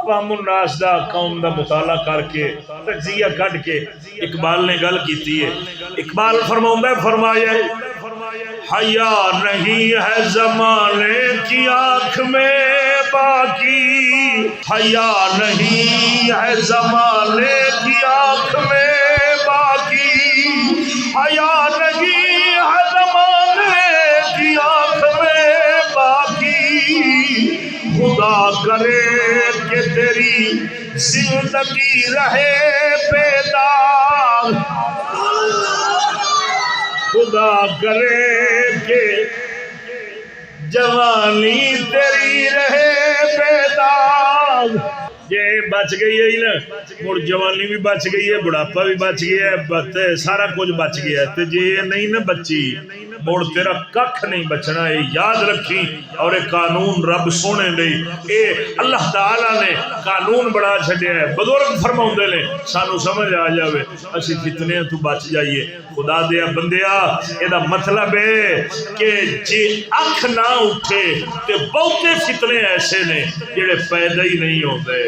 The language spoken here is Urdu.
افہام الناس دا قوم دا مطالعہ کر کے تجزیہ کڈ کے اقبال نے گل کیتی ہے. اقبال فرماؤندا ہے فرمایا حیا نہیں ہے زمانے کی آنکھ میں باقی، حیا نہیں ہے زمانے کی آنکھ میں باقی، حیا نہیں ہے زمانے کی آنکھ میں باقی، خدا کرے کہ تیری زندگی رہے بیدار، خدا کرے کہ جوانی تیری رہے بیدار. یہ بچ گئی ہے نا، مڑ جوانی بھی بچ گئی ہے، بڑھاپا بھی بچ گیا ہے، سارا کچھ بچ گیا ہے. تے جے یہ نہیں نہ بچی مڑ تیرا ککھ نہیں بچنا. یہ یاد رکھی. اور یہ قانون رب سونے دے، اے اللہ تعالیٰ نے قانون بڑا چھڈیا ہے. بزرگ فرماؤندے نے سانو سمجھ آ جاوے اسی فتنے تو بچ جائیے. خدا دیا بندیا یہ مطلب ہے کہ جے اکھ نہ اٹھے تے بہتے فتنے ایسے نے جڑے پیدا ہی نہیں ہوتے.